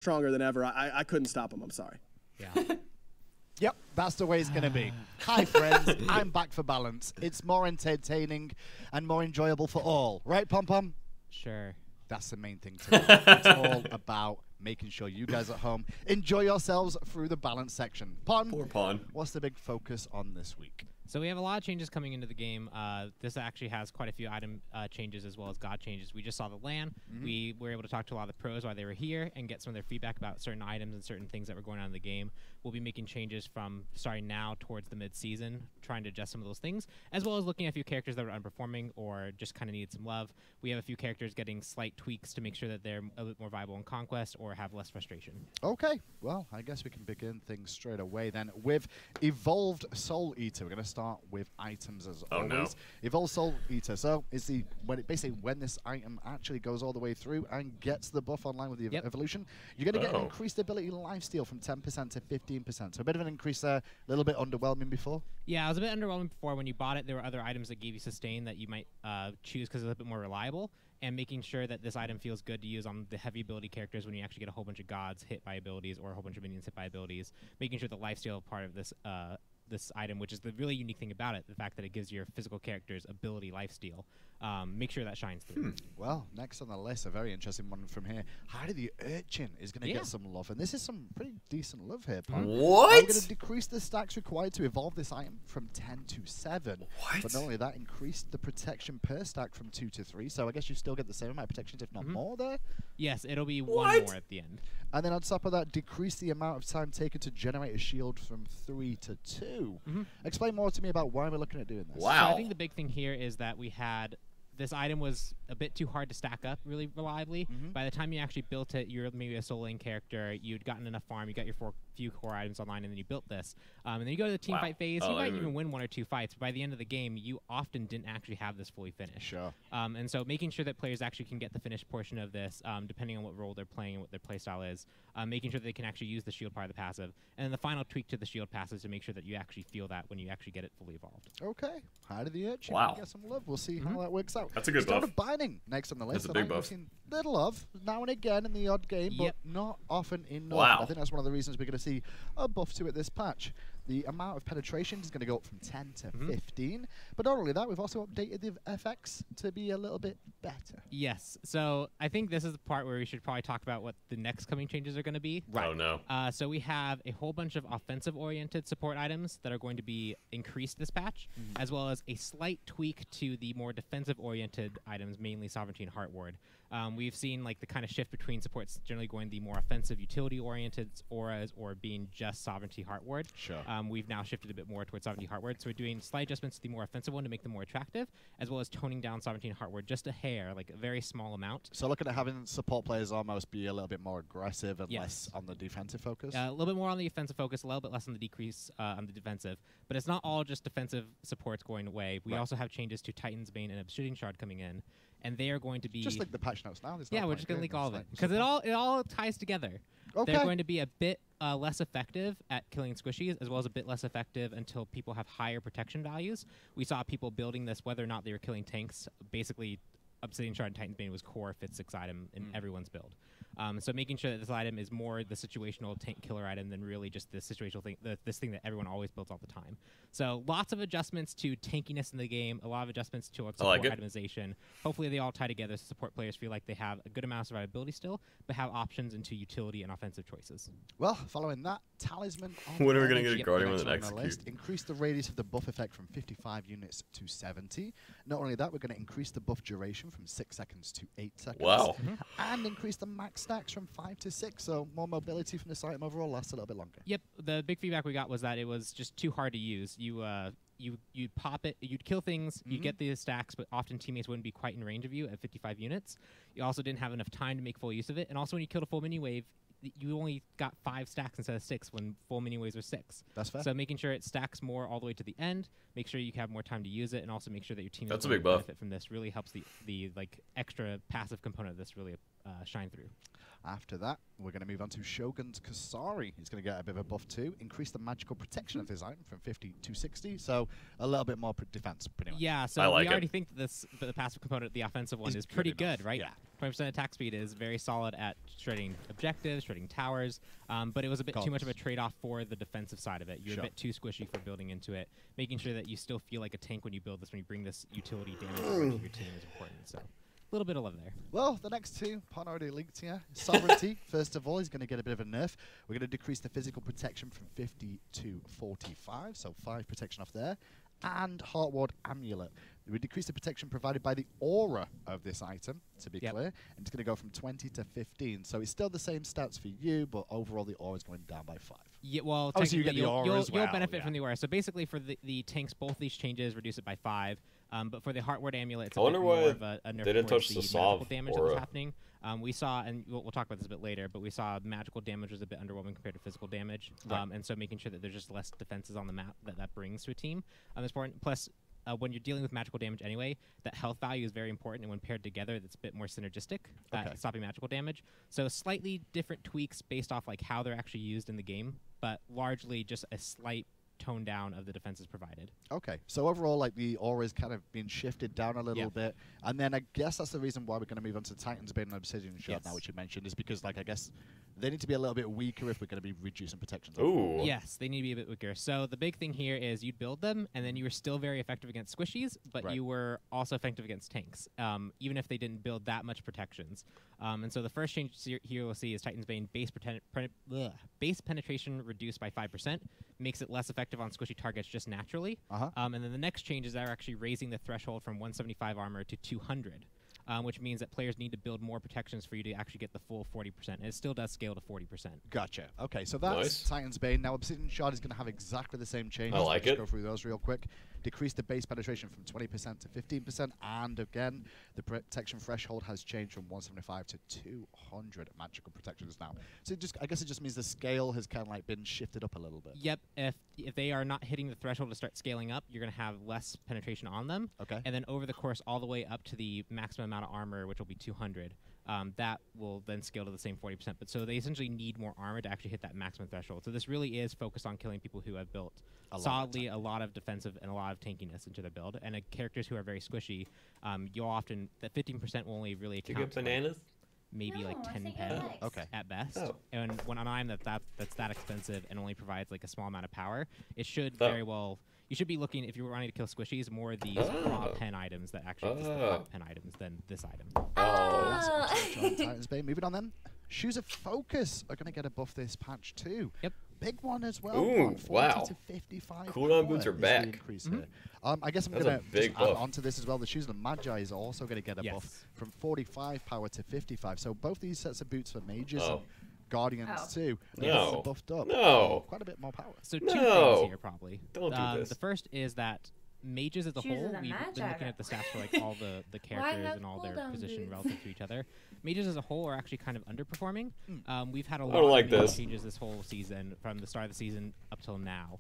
stronger than ever. I couldn't stop him. I'm sorry. Yeah. Yep, that's the way it's going to be. Hi, friends. I'm back for balance. It's more entertaining and more enjoyable for all. Right, Pom Pom? Sure. That's the main thing today. It's all about making sure you guys at home enjoy yourselves through the balance section. Pon, Poor Pon. what's the big focus on this week? So we have a lot of changes coming into the game. This actually has quite a few item changes as well as god changes. We just saw the LAN. We were able to talk to a lot of the pros while they were here and get some of their feedback about certain items and certain things that were going on in the game. We'll be making changes from starting now towards the mid-season, trying to adjust some of those things, as well as looking at a few characters that were underperforming or just kind of needed some love. We have a few characters getting slight tweaks to make sure that they're a bit more viable in Conquest or have less frustration. Okay, well, I guess we can begin things straight away then with Evolved Soul Eater. We're going to start with items as always. No. Evolved Soul Eater. So it's basically when this item actually goes all the way through and gets the buff online with the evolution, you're going to get an increased ability lifesteal from 10% to 15%. So a bit of an increase there, a little bit underwhelming before. Yeah, it was a bit underwhelming before. When you bought it, there were other items that gave you sustain that you might choose because it's a bit more reliable. And making sure that this item feels good to use on the heavy ability characters when you actually get a whole bunch of gods hit by abilities or a whole bunch of minions hit by abilities. Making sure the lifesteal part of this this item, which is the really unique thing about it, the fact that it gives your physical characters ability lifesteal. Make sure that shines through. Well, next on the list, a very interesting one from here. Hi the Urchin is going to get some love, and this is some pretty decent love here. What? We're going to decrease the stacks required to evolve this item from 10 to 7. What? But not only that, increased the protection per stack from 2 to 3. So I guess you still get the same amount of protections, if not more there. Yes, it'll be one more at the end. And then on top of that, decrease the amount of time taken to generate a shield from 3 to 2. Explain more to me about why we're looking at doing this. Wow. So I think the big thing here is that we had this item was a bit too hard to stack up really reliably. By the time you actually built it, you're maybe a Soul Lane character, you'd gotten enough farm, you got your few core items online, and then you built this. And then you go to the team fight phase, you might even win 1 or 2 fights, but by the end of the game, you often didn't actually have this fully finished. Sure. And so making sure that players actually can get the finished portion of this, depending on what role they're playing and what their playstyle is, making sure that they can actually use the shield part of the passive, and then the final tweak to the shield passive to make sure that you actually feel that when you actually get it fully evolved. Okay. Hi to the Urchin. Wow. Get some love. We'll see how that works out. That's a good Start buff. of Binding next on the list. That's a big buff. We've seen little of now and again in the odd game, but not often enough. Wow. I think that's one of the reasons we're going to see a buff to it this patch. The amount of penetration is going to go up from 10 to 15. But not only that, we've also updated the FX to be a little bit better. Yes. So I think this is the part where we should probably talk about what the next coming changes are going to be. Right. Oh, no. So we have a whole bunch of offensive-oriented support items that are going to be increased this patch, as well as a slight tweak to the more defensive-oriented items, mainly Sovereignty and Heart Ward. We've seen like the kind of shift between supports generally going the more offensive utility-oriented auras or being just Sovereignty Heart Ward. Sure. We've now shifted a bit more towards Sovereignty Heart Ward, so we're doing slight adjustments to the more offensive one to make them more attractive, as well as toning down Sovereignty and Heart Ward just a hair, like a very small amount. So looking at having support players almost be a little bit more aggressive and less on the defensive focus? A little bit more on the offensive focus, a little bit less on the decrease on the defensive. But it's not all just defensive supports going away. We also have changes to Titan's Bane and Obsidian Shard coming in, and they are going to be just like the patch notes now. Yeah, we're just going to leak all of it because it all ties together. Okay. They're going to be a bit less effective at killing squishies, as well as a bit less effective until people have higher protection values. We saw people building this whether or not they were killing tanks. Basically, Obsidian Shard and Titan's Bane was core 5th, 6th item in everyone's build. So making sure that this item is more the situational tank killer item than really just the situational thing, this thing that everyone always builds all the time. So lots of adjustments to tankiness in the game, a lot of adjustments to support itemization. Hopefully they all tie together so support players feel like they have a good amount of survivability still, but have options into utility and offensive choices. Well, following that, Talisman. When are we going to get a Guardian with an execute? Increase the radius of the buff effect from 55 units to 70. Not only that, we're going to increase the buff duration from 6 seconds to 8 seconds. Wow. And increase the max stacks from 5 to 6, so more mobility from this item overall lasts a little bit longer. Yep, the big feedback we got was that it was just too hard to use. You'd pop it, you'd kill things, you'd get the stacks, but often teammates wouldn't be quite in range of you at 55 units. You also didn't have enough time to make full use of it, and also when you killed a full mini wave, you only got 5 stacks instead of 6 when full mini waves were 6. That's fair. So making sure it stacks more all the way to the end, make sure you have more time to use it, and also make sure that your team That's a big buff. benefit from this really helps the like extra passive component of this really shine through. After that, we're going to move on to Shogun's Kasari. He's going to get a bit of a buff too. Increase the magical protection of his item from 50 to 60, so a little bit more defense, pretty much. Yeah, so we already think that the passive component, the offensive one, is pretty good, right? Yeah. 20% attack speed is very solid at shredding objectives, shredding towers, but it was a bit too much of a trade-off for the defensive side of it. You're a bit too squishy for building into it. Making sure that you still feel like a tank when you build this, when you bring this utility damage over to your team is important. So. A little bit of love there. Well, the next two, Pon already linked here. Sovereignty, first of all, is going to get a bit of a nerf. We're going to decrease the physical protection from 50 to 45, so 5 protection off there. And Heartward Amulet. We decrease the protection provided by the aura of this item, to be clear, and it's going to go from 20 to 15. So it's still the same stats for you, but overall the aura is going down by 5. Yeah, well, so you get the aura as well. You'll benefit from the aura. So basically, for the tanks, both these changes reduce it by 5. But for the Heartward Amulet, it's a bit more of a nerf. They didn't touch the magical damage that was happening. We saw, and we'll talk about this a bit later, but we saw magical damage was a bit underwhelming compared to physical damage. And so making sure that there's just less defenses on the map that brings to a team is important. Plus, when you're dealing with magical damage anyway, that health value is very important, and when paired together, that's a bit more synergistic at stopping magical damage. So slightly different tweaks based off like how they're actually used in the game, but largely just a slight tone down of the defenses provided. Okay, so overall, like the aura is kind of being shifted down a little bit, and then I guess that's the reason why we're going to move on to Titan's Bane and Obsidian Shard now, which you mentioned, is because like I guess they need to be a little bit weaker if we're going to be reducing protections. Ooh. Yes, they need to be a bit weaker. So the big thing here is you'd build them, and then you were still very effective against squishies, but you were also effective against tanks, even if they didn't build that much protections. And so the first change here we'll see is Titan's Bane base penetration reduced by 5%, makes it less effective on squishy targets just naturally. And then the next changes are actually raising the threshold from 175 armor to 200. Which means that players need to build more protections for you to actually get the full 40%. And it still does scale to 40%. Gotcha. Okay, so that's Titan's Bane. Now, Obsidian Shard is going to have exactly the same change. I like it. Let's go through those real quick. Decrease the base penetration from 20% to 15%. And again, the protection threshold has changed from 175 to 200 magical protections now. So I guess it just means the scale has kind of like been shifted up a little bit. Yep. If they are not hitting the threshold to start scaling up, you're going to have less penetration on them. Okay. And then over the course all the way up to the maximum amount of armor, which will be 200, that will then scale to the same 40%. But so they essentially need more armor to actually hit that maximum threshold. So this really is focused on killing people who have built solidly a lot of defensive and a lot of tankiness into their build. And characters who are very squishy, you'll often, that 15% will only really account. Do you get bananas? Maybe like 10 pen at best. And when on an item that's that expensive and only provides like a small amount of power, it should very well. You should be looking, if you're wanting to kill squishies, more of these raw pen items that actually exist the raw pen items than this item. Titan's Bane. Moving on then. Shoes of Focus are going to get a buff this patch too. Yep. Big one as well. Ooh, 40 wow. to 55 Cooldown boots are back. Here. I guess I'm going to add onto this as well. The Shoes of the Magi is also going to get a buff from 45 power to 55. So both these sets of boots for mages and Guardians too. No. Buffed up. No. Quite a bit more power. So two things here probably. Don't do this. The first is that mages as a whole, we've been looking at the stats for like all the characters and all their position relative to each other. Mages as a whole are actually kind of underperforming. We've had a lot of changes this whole season, from the start of the season up till now.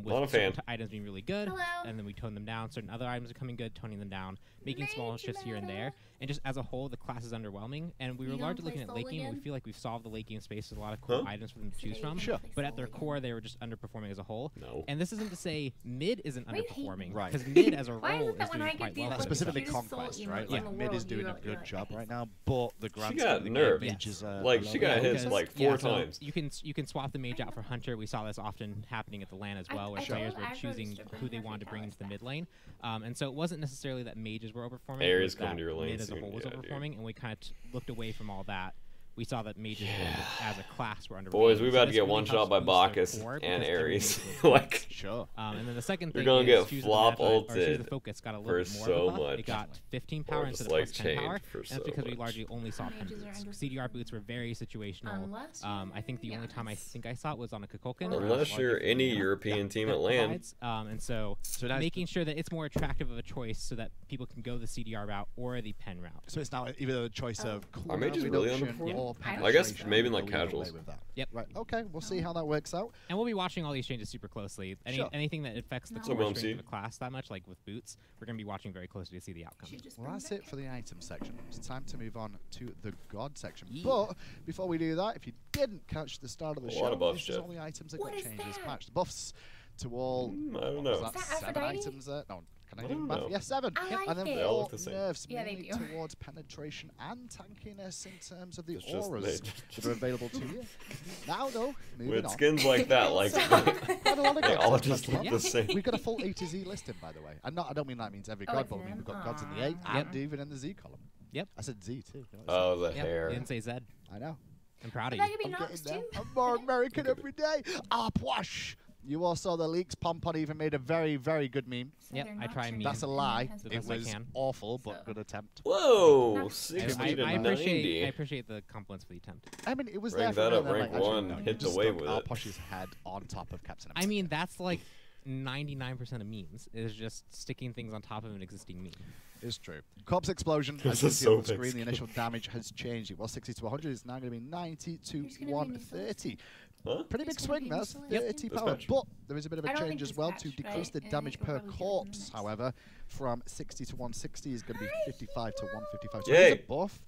With certain items being really good, and then we tone them down. Certain other items are coming good, toning them down, making small shifts here and there. And just as a whole, the class is underwhelming. And we were largely looking at late game, and we feel like we've solved the late game space with a lot of cool items for them to choose from. But at their core, they were just underperforming as a whole. And this isn't to say mid isn't underperforming, because mid as a role is doing quite well. Specifically Conquest, right? Like mid is doing a good job right now, but the grand she got nerfed. Like she got hit like 4 times. You can swap the mage out for Hunter. We saw this often happening at the LAN as well, where players were choosing who they wanted to bring into the mid lane. And so it wasn't necessarily that mages were overperforming. Ares coming to your lane mid as a whole was overperforming, and we kind of looked away from all that. We saw that mages as a class were underperforming. Boys, we about to get one shot by Bacchus and Ares. Like, and then the second thing you're gonna is get flop ulted the focus got a little bit more so of a buff. much. It got 15 power instead of like plus 10 power. and that's because we largely only saw pen boots. CDR boots were very situational. I think the only time I saw it was on a Kukulkan. Unless you're any European team at LAN. And so making sure that it's more attractive of a choice so that people can go the CDR route or the pen route. So it's now either a choice of are mages really underperforming? core I penetration. guess maybe in like We'll lead the casuals. way with that. Yep. Right. Okay. We'll see how that works out. And we'll be watching all these changes super closely. Anything that affects the core strength of the class that much, like with boots, we're going to be watching very closely to see the outcome. Well, that's it for the item section. It's time to move on to the god section. But before we do that, if you didn't catch the start of the show, this is all the items that got changed this patch. The buffs to all. I don't know. Is that 7 items there? No. Can I do math? Yeah, 7. And then they all look the 4 same. nerfs mainly towards penetration and tankiness in terms of the auras that are available to you. Now, though, moving with on. skins like that, like they all just look the same. We've got a full A to Z listing, by the way. And I don't mean that means every god, but I mean we've got gods in the A and even in the Z column. Yep. I said Z too. Oh, the hair. You didn't say Z. I know. I'm proud of you. I'm getting there. I'm more American every day. Pwash! You all saw the leaks. Pompon even made a very, very good meme. Yep, I try and meme. That's a lie. It was awful, but good attempt. Whoa, 60 to I 90. appreciate the compliments for the attempt. I mean, it was rank there that for up, rank 1, hit the wave with it. Posh's head on top of Captain America. I mean, that's like 99% of memes is just sticking things on top of an existing meme. It's true. Corpse explosion. As you see on the screen, the initial damage has changed. It was 60 to 100. It's now going to be 90 to 130. Pretty big swing, that's 30 power. But there is a bit of a change as well to decrease the damage per corpse, however, from 60 to 160 is going to be 55 to 155. So it's a buff,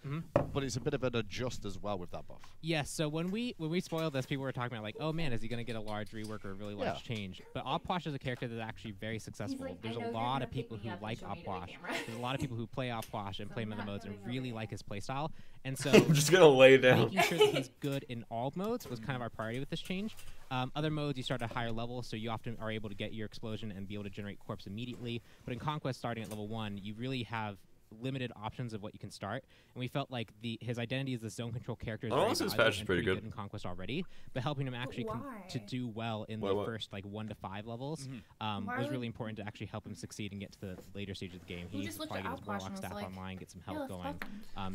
but it's a bit of an adjust as well with that buff. Yes, so when we spoiled this, people were talking about like, oh man, is he going to get a large rework or a really large change? But Opwash is a character that's actually very successful. There's a lot of people who like Opwash. There's a lot of people who play Opwash and play him in the modes and really like his playstyle. And so I'm just going to lay down. Making sure that he's good in all modes was kind of our priority with this change. Other modes, you start at a higher level, so you often are able to get your explosion and be able to generate corpse immediately. But in Conquest, starting at level 1, you really have limited options of what you can start, and we felt like his identity as the zone control character is his patch is pretty good in Conquest already, but helping him actually to do well in the first like 1 to 5 levels was really important to actually help him succeed and get to the later stage of the game. He needs to probably get his Warlock staff online, get some health going,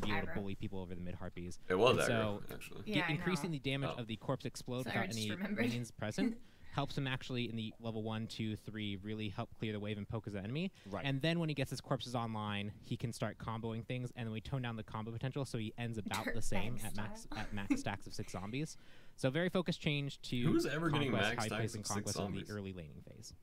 be able to bully people over the mid harpies. It was so actually increasing the damage of the corpse explode without any minions present helps him actually in the level 1, 2, 3 really help clear the wave and poke his enemy. And then when he gets his corpses online, he can start comboing things, and then we tone down the combo potential so he ends about the same at max stacks of 6 zombies. So very focused change to Who's ever getting max high stacks placing of 6 Conquest in zombies? the early laning phase.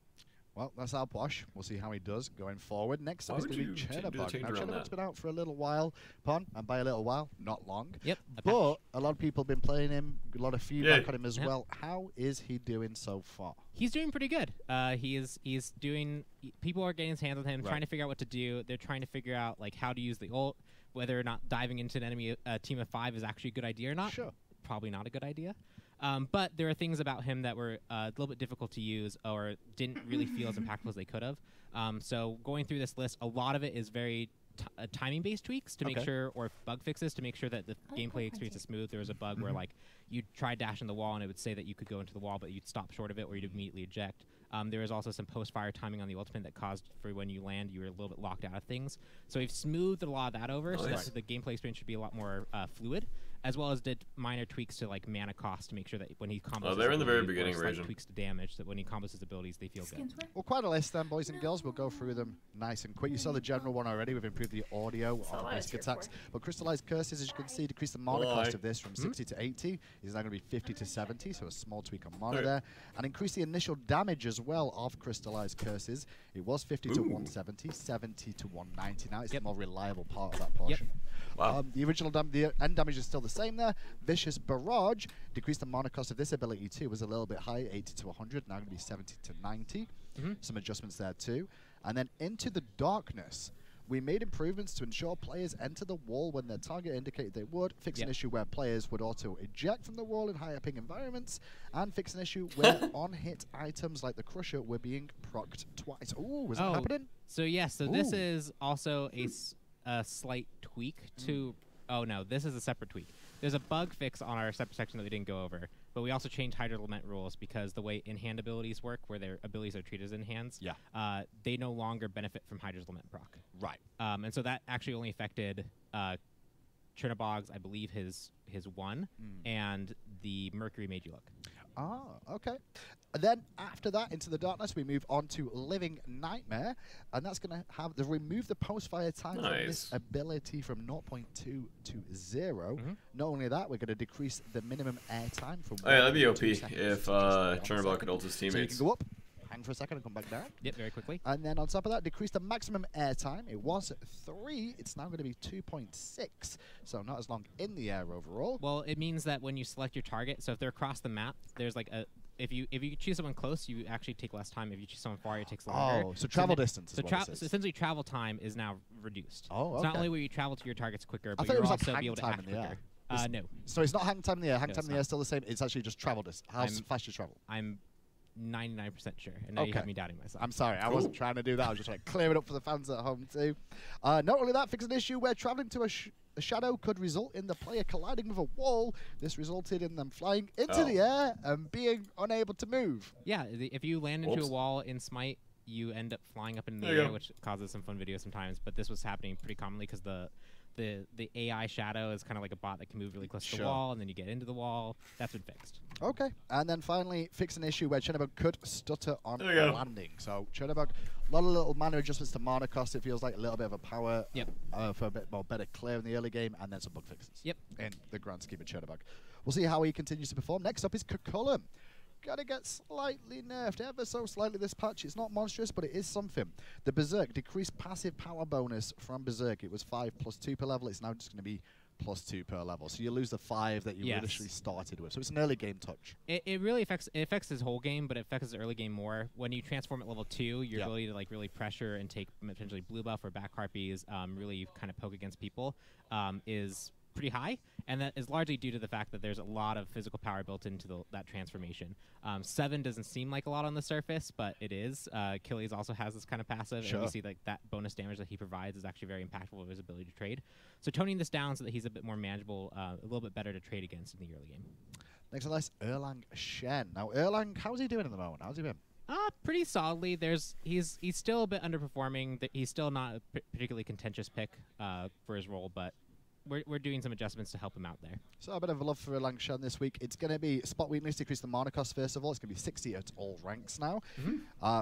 Well, that's our Posh. We'll see how he does going forward. Next up is going to be Chernobog. Now, Chernobog's been out for a little while, and by a little while, not long. Yep. But a lot of people have been playing him, a lot of feedback on him as well. How is he doing so far? He's doing pretty good. He's doing. People are getting his hands on him, trying to figure out what to do. They're trying to figure out like how to use the ult, whether or not diving into an enemy team of 5 is actually a good idea or not. Sure. Probably not a good idea. But there are things about him that were a little bit difficult to use or didn't really feel as impactful as they could have. So going through this list, a lot of it is very timing-based tweaks to make sure, or bug fixes to make sure that the gameplay experience is smooth. There was a bug where like you try dashing the wall and it would say that you could go into the wall, but you'd stop short of it or you'd immediately eject. There was also some post-fire timing on the ultimate that caused for when you land, you were a little bit locked out of things. So we've smoothed a lot of that over so that the gameplay experience should be a lot more fluid, as well as did minor tweaks to like mana cost to make sure that when he combos they're in the very beginning region. Tweaks to damage, that when he combos his abilities, they feel good. Well, quite a list then, boys and girls. We'll go through them nice and quick. You saw the general one already. We've improved the audio on risk attacks. But Crystallized Curses, as you can see, decreased the mana cost of this from 60 to 80. It's now going to be 50 to 70, so a small tweak on mana there. And increase the initial damage as well of Crystallized Curses. It was 50 to 170, 70 to 190. Now it's the more reliable part of that portion. Wow. The original the end damage is still the same there. Vicious Barrage decreased the mana cost of this ability too. It was a little bit high, 80 to 100. Now going to be 70 to 90. Some adjustments there too. And then Into the Darkness. We made improvements to ensure players enter the wall when their target indicated they would, fix an issue where players would auto-eject from the wall in higher ping environments, and fix an issue where on-hit items like the Crusher were being procced twice. Ooh, was that happening? So yes, this is also a slight tweak to... Oh no, this is a separate tweak. There's a bug fix on our separate section that we didn't go over, but we also changed Hydra's Lament rules because the way in-hand abilities work, where their abilities are treated as in-hands, they no longer benefit from Hydra's Lament proc. Right. And so that actually only affected Chernobog's, I believe, his 1, and the Mercury Made You Look. Ah, okay. And then after that, into the darkness, we move on to Living Nightmare, and that's going to have the remove the post-fire time on this ability from 0.2 to 0. Not only that, we're going to decrease the minimum air time from. Oh yeah, that'd be OP if Chernobog could ult his teammates. So you can go up, hang for a second, and come back down. Yep, very quickly. And then on top of that, decrease the maximum air time. It was 3. It's now going to be 2.6. So not as long in the air overall. Well, it means that when you select your target, so if they're across the map, there's like a. If you choose someone close, you actually take less time. If you choose someone far, it takes longer. Oh, so travel distance is what it is. So essentially, travel time is now reduced. Oh, okay. So not only will you travel to your targets quicker, but you'll you'll also be able to act quicker. No. So it's not hang time in the air. Hang time in the air is still the same. It's actually just travel distance. How fast you travel? I'm 99% sure, and now you have me doubting myself. I'm sorry, I wasn't trying to do that. I was just trying to clear it up for the fans at home too. Not only that, fix an issue where traveling to a shadow could result in the player colliding with a wall. This resulted in them flying into the air and being unable to move. Yeah, if you land into a wall in Smite, you end up flying up in the air, which causes some fun videos sometimes. But this was happening pretty commonly because the AI shadow is kind of like a bot that can move really close to the wall, and then you get into the wall. That's been fixed. Okay, and then finally, fix an issue where Chernobog could stutter on landing. So Chernobog, a lot of little mana adjustments to mana cost. It feels like a little bit of a power for a bit more better clear in the early game, and then some bug fixes. In the grand scheme of Chernobog. We'll see how he continues to perform. Next up is Cucullum. Gotta get slightly nerfed, ever so slightly this patch. It's not monstrous, but it is something. The Berserk, decreased passive power bonus from Berserk. It was 5 + 2 per level. It's now just going to be +2 per level. So you lose the 5 that you initially started with. So it's an early game touch. It really affects his whole game, but it affects his early game more. When you transform at level 2, your ability to like really pressure and take potentially blue buff or back harpies, really kind of poke against people, is pretty high, and that is largely due to the fact that there's a lot of physical power built into that transformation. 7 doesn't seem like a lot on the surface, but it is. Achilles also has this kind of passive, and we see like that bonus damage that he provides is actually very impactful with his ability to trade. So toning this down so that he's a bit more manageable, a little bit better to trade against in the early game. Next on the list, Erlang Shen. Now Erlang, how's he doing at the moment? How's he been? Pretty solidly. He's still a bit underperforming. He's still not a particularly contentious pick for his role, but we're doing some adjustments to help him out there. So a bit of a love for Erlang Shen this week. It's going to be spot weakness, decrease the mana cost first of all. It's going to be 60 at all ranks now.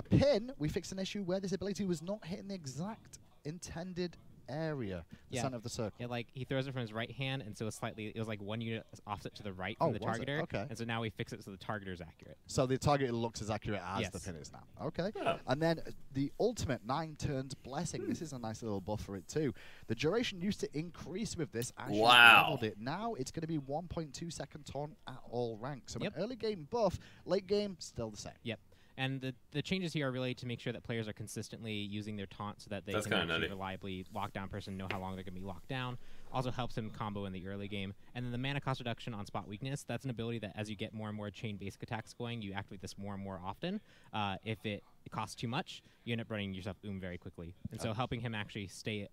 Pin, we fixed an issue where this ability was not hitting the exact intended area, the center of the circle. Yeah, like he throws it from his right hand, and so it was like 1 unit offset to the right from the targeter. Okay. And so now we fix it so the targeter is accurate. So the target looks as accurate as the pin is now. Okay. And then the ultimate 9 turns blessing. This is a nice little buff for it too. The duration used to increase with this as you leveled it. Now it's going to be 1.2 second taunt at all ranks. So an early game buff, late game still the same. Yep. And the changes here are really to make sure that players are consistently using their taunt so that they can actually reliably lock down person, know how long they're going to be locked down. Also helps him combo in the early game. And then the mana cost reduction on spot weakness, that's an ability that as you get more and more chain basic attacks going, you activate this more and more often. If it costs too much, you end up running yourself very quickly. And so helping him actually stay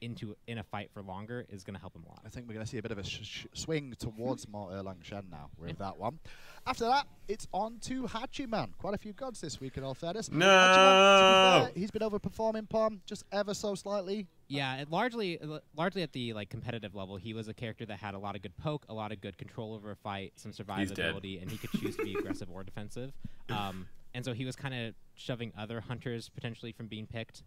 in a fight for longer is going to help him a lot. I think we're going to see a bit of a swing towards more Erlang Shen now with that one. After that, it's on to Hachiman. Quite a few gods this week in all fairness. No! Hachiman, to be fair, he's been overperforming Palm just ever so slightly. Yeah, largely at the competitive level, he was a character that had a lot of good poke, a lot of good control over a fight, some survivability, and he could choose to be aggressive or defensive. And so he was kind of shoving other hunters potentially from being picked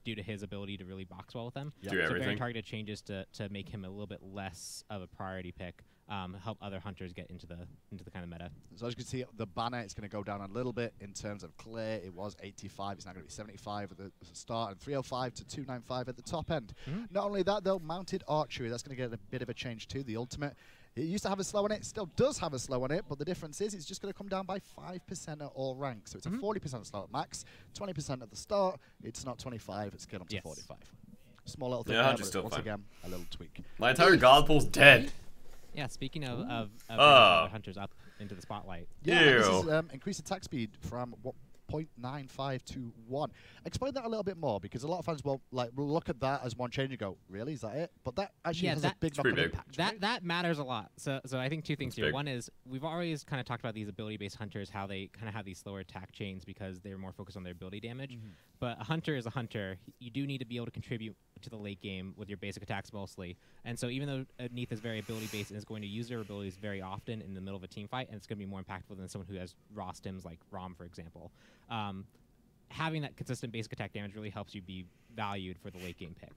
due to his ability to really box well with them. Do so everything. very targeted changes to make him a little bit less of a priority pick. Help other hunters get into the kind of meta. So as you can see, the banner is going to go down a little bit in terms of clear. It was 85. It's now going to be 75 at the start and 305 to 295 at the top end. Not only that, though, mounted archery. That's going to get a bit of a change too. The ultimate. It used to have a slow on it. Still does have a slow on it, but the difference is it's just going to come down by 5% at all ranks. So it's a 40% slow at max, 20% at the start. It's not 25. It's getting up to 45. Small little thing there, but once again, a little tweak. My entire god pool's dead. Yeah, speaking of hunters up into the spotlight. Yeah, this is increased attack speed from 0.95 to 1. Explain that a little bit more, because a lot of fans will look at that as one change and go, really, is that it? But that actually has a big knock-on impact. That matters a lot. So I think two things here. One is we've always kind of talked about these ability-based hunters, how they kind of have these slower attack chains because they're more focused on their ability damage. But a hunter is a hunter. You do need to be able to contribute to the late game with your basic attacks mostly. And so even though Neith is very ability-based and is going to use their abilities very often in the middle of a team fight, and it's going to be more impactful than someone who has raw stims like Rom, for example, having that consistent basic attack damage really helps you be valued for the late game pick.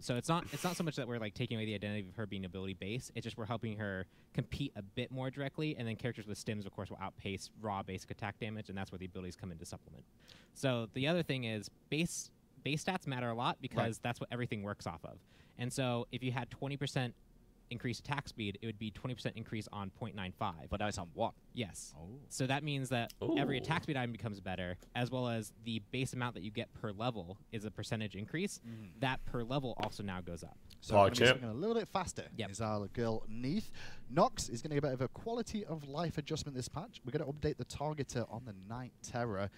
So it's not so much that we're like taking away the identity of her being ability based. It's just we're helping her compete a bit more directly, and then characters with stims, of course, will outpace raw basic attack damage, and that's where the abilities come in to supplement. So the other thing is base stats matter a lot because that's what everything works off of. And so if you had 20% increased attack speed, it would be 20% increase on 0.95. But now it's on what? Yes. Oh. So that means that every attack speed item becomes better, as well as the base amount that you get per level is a percentage increase. That per level also now goes up. So we're going a little bit faster. Yep. Is our girl Neith. Nox is going to get a bit of a quality of life adjustment this patch. We're going to update the targeter on the Night Terror.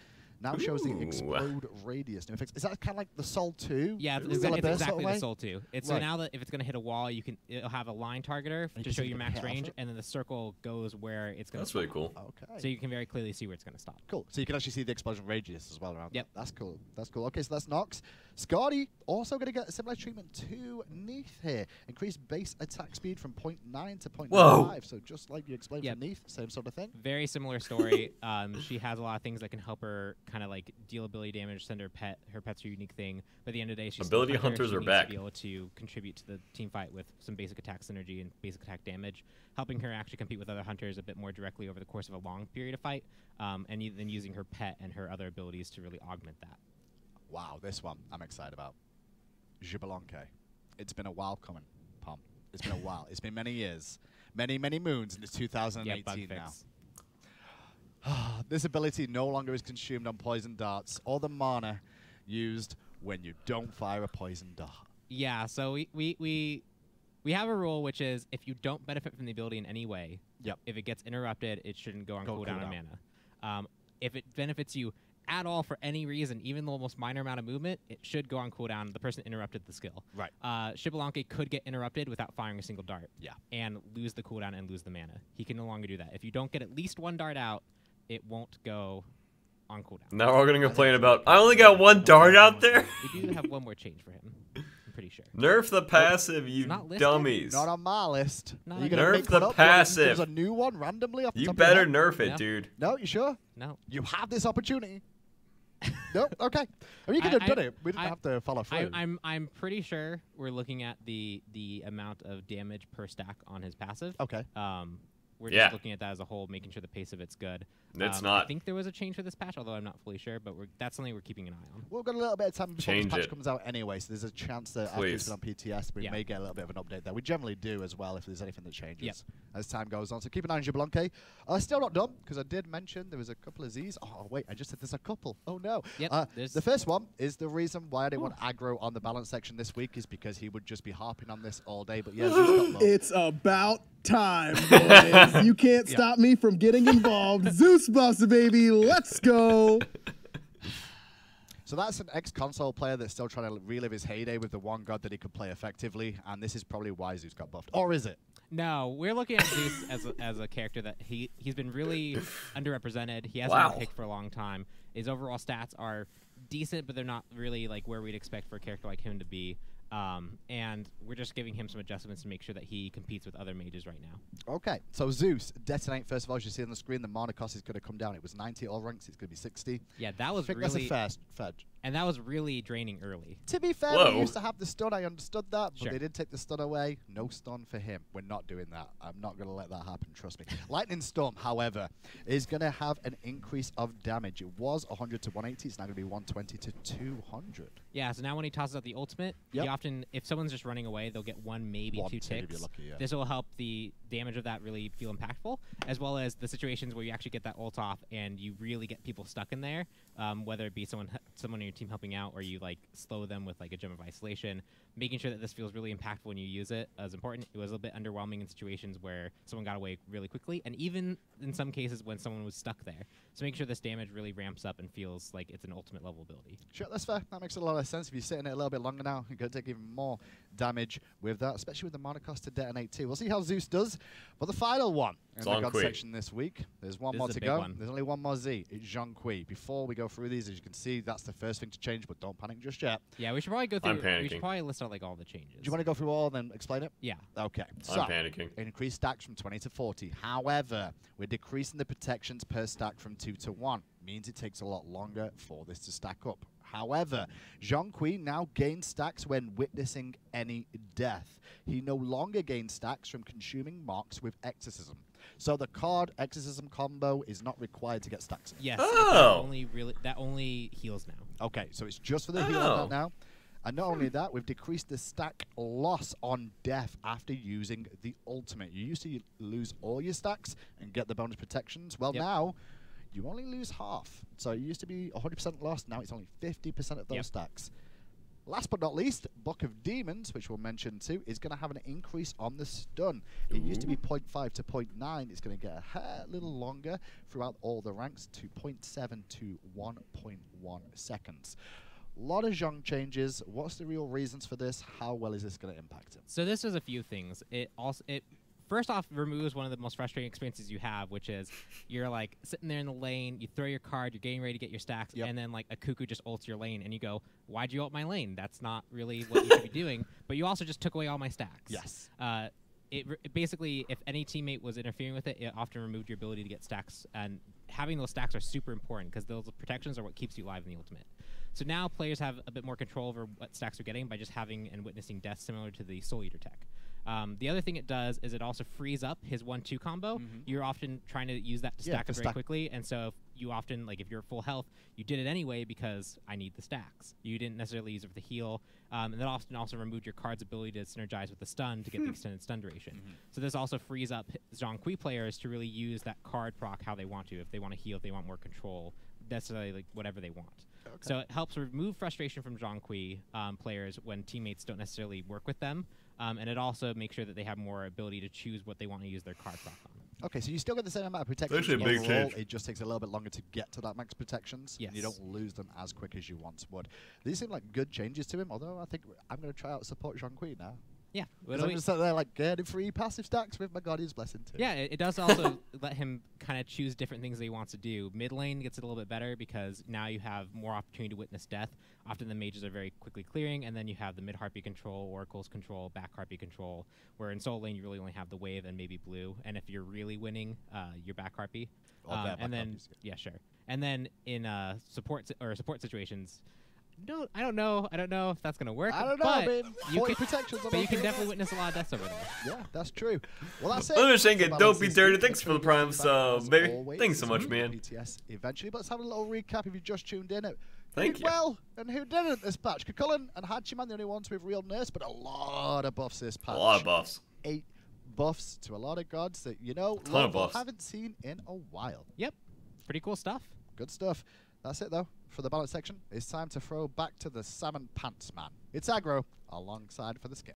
Now shows the explode radius. New effects. Is that kind of like the Soul 2? Yeah, it's exactly the Soul 2. It's so now that if it's going to hit a wall, it'll have a line targeter to show your max range, and then the circle goes where it's going to. That's really cool. Okay. So you can very clearly see where it's going to stop. Cool. So you can actually see the explosion radius as well around. Yep. That's cool. That's cool. Okay, so that's Nox. Scotty also going to get a similar treatment to Neith here. Increased base attack speed from 0.9 to 0.95. So just like you explained for Neith, same sort of thing. Very similar story. She has a lot of things that can help her kind of like deal ability damage, send her pet's her unique thing. But at the end of the day, she's ability still hunters she are needs back. To be able to contribute to the team fight with some basic attack synergy and basic attack damage, helping her actually compete with other hunters a bit more directly over the course of a long period of fight, and then using her pet and her other abilities to really augment that. Wow, this one I'm excited about. BaRRaCCuDDa. It's been a while coming, Pom. It's been a while. It's been many years. Many, many moons into 2018 now. This ability no longer is consumed on poison darts or the mana used when you don't fire a poison dart. Yeah, so we have a rule, which is if you don't benefit from the ability in any way, if it gets interrupted, it shouldn't go on cooldown or mana. If it benefits you at all for any reason, even the most minor amount of movement, it should go on cooldown. The person interrupted the skill. Right. BaRRaCCuDDa could get interrupted without firing a single dart. Yeah. And lose the cooldown and lose the mana. He can no longer do that. If you don't get at least one dart out, it won't go on cooldown. Now we're going to complain about, I only got one dart out there? We do have one more change for him. I'm pretty sure. Nerf the passive, you dummies. Not on my list. Nerf the passive. There's a new one randomly off the You top better of your nerf it, dude. No, you sure? No. You have this opportunity. No? Okay. I mean, you could have done it. We didn't have to follow through. I'm pretty sure we're looking at the amount of damage per stack on his passive. Okay. We're just looking at that as a whole, making sure the pace of it's good. It's not. I think there was a change for this patch, although I'm not fully sure, but that's something we're keeping an eye on. We've got a little bit of time before this patch comes out anyway, so there's a chance that after it's been on PTS, we may get a little bit of an update there. We generally do as well if there's anything that changes as time goes on. So keep an eye on BaRRaCCuDDa. Still not done, because I did mention there was a couple of Zs. Oh, wait, I just said there's a couple. Oh, no. The first one is the reason why I didn't want aggro on the balance section this week is because he would just be harping on this all day. But yeah, it's about time, boys. You can't stop me from getting involved. Zeus Buster, baby. Let's go. So that's an ex-console player that's still trying to relive his heyday with the one god that he could play effectively, and this is probably why Zeus got buffed. Or is it? No, we're looking at Zeus as a character that he's been really underrepresented. He hasn't been picked for a long time. His overall stats are decent, but they're not really like where we'd expect for a character like him to be. And we're just giving him some adjustments to make sure that he competes with other mages right now. Okay, so Zeus, detonate first of all, as you see on the screen, the mana cost is going to come down. It was 90 all ranks, it's going to be 60. Yeah, that was really... that's a fair fetch. And that was really draining early. To be fair, we used to have the stun, I understood that, but they did take the stun away. No stun for him. We're not doing that. I'm not going to let that happen, trust me. Lightning Storm, however, is going to have an increase of damage. It was 100 to 180, it's now going to be 120 to 200. Yeah, so now when he tosses out the ultimate, he often, if someone's just running away, they'll get one, maybe two ticks. If you're lucky, This will help the damage of that really feel impactful, as well as the situations where you actually get that ult off and you really get people stuck in there, whether it be someone on your team helping out or you like slow them with like a gem of isolation. Making sure that this feels really impactful when you use it is important. It was a little bit underwhelming in situations where someone got away really quickly, and even in some cases when someone was stuck there. So make sure this damage really ramps up and feels like it's an ultimate level ability. Sure, that's fair. That makes a lot of sense. If you're sitting it a little bit longer now, you're going to take even more damage with that, especially with the mana cost to detonate too. We'll see how Zeus does. But the final one in the God section this week, there's one more to go. There's only one more Z. It's Zhonghui. Before we go through these, as you can see, that's the first thing to change, but don't panic just yet. Yeah, we should probably go through. We should probably list out like all the changes. Do you want to go through all and then explain it? Yeah. Okay. I'm panicking. Increase stacks from 20 to 40. However, we're decreasing the protections per stack from 2 to 1. Means it takes a lot longer for this to stack up. However, Zhonghui now gains stacks when witnessing any death. He no longer gains stacks from consuming marks with exorcism. So the card exorcism combo is not required to get stacks. Yes. Oh. That only heals now. Okay, so it's just for the heal now. And not only that, we've decreased the stack loss on death after using the ultimate. You used to lose all your stacks and get the bonus protections. Well, now you only lose half. So it used to be 100% lost. Now it's only 50% of those stacks. Last but not least, Book of Demons, which we'll mention too, is going to have an increase on the stun. It used to be 0.5 to 0.9. It's going to get a little longer throughout all the ranks to 0.7 to 1.1 seconds. A lot of Zhong changes. What's the real reasons for this? How well is this going to impact him? So this does a few things. It first off removes one of the most frustrating experiences you have, which is you're like sitting there in the lane, you throw your card, you're getting ready to get your stacks, and then like a cuckoo just ults your lane, and you go, "Why'd you ult my lane? That's not really what you should be doing." But you also just took away all my stacks. Yes. It basically, if any teammate was interfering with it, it often removed your ability to get stacks, and having those stacks are super important because those protections are what keeps you alive in the ultimate. So now players have a bit more control over what stacks they're getting by just having and witnessing death, similar to the Soul Eater tech. The other thing it does is it also frees up his 1-2 combo. You're often trying to use that to stack up very quickly, and so if you often, like if you're full health, you did it anyway because I need the stacks. You didn't necessarily use it for the heal, and that often also removed your card's ability to synergize with the stun to get the extended stun duration. So this also frees up Zhonghui players to really use that card proc how they want to. If they want to heal, if they want more control, necessarily like whatever they want. So it helps remove frustration from Zhonghui players when teammates don't necessarily work with them, and it also makes sure that they have more ability to choose what they want to use their card proc on. Okay, so you still get the same amount of protection. Actually, a big change. It just takes a little bit longer to get to that max protections. Yes. And you don't lose them as quick as you once would. These seem like good changes to him, although I think I'm going to try out support Zhonghui now. Yeah. I'm just sitting there like getting free passive stacks with my Guardian's Blessing too. Yeah, it does also let him kind of choose different things that he wants to do. Mid lane gets it a little bit better because now you have more opportunity to witness death. Often the mages are very quickly clearing, and then you have the mid harpy control, oracles control, back harpy control, where in soul lane you really only have the wave and maybe blue. And if you're really winning, your back harpy. And then sure. And then in support situations, no, I don't know if that's gonna work. I don't know, but you can definitely witness a lot of deaths over there. Yeah, that's true. Well, that's it. I'm just saying it. Don't be dirty. Thanks for the prime sub, baby. Thanks so much, man. BTS eventually, but let's have a little recap if you just tuned in. Thank you. Well, and who didn't this patch? Kukulkan and Hachiman, the only ones with real nurse, but a lot of buffs this patch. A lot of buffs. 8 buffs to a lot of gods that haven't seen in a while. Yep, pretty cool stuff. Good stuff. That's it though for the balance section. It's time to throw back to the salmon pants man. It's aggro alongside for the skill.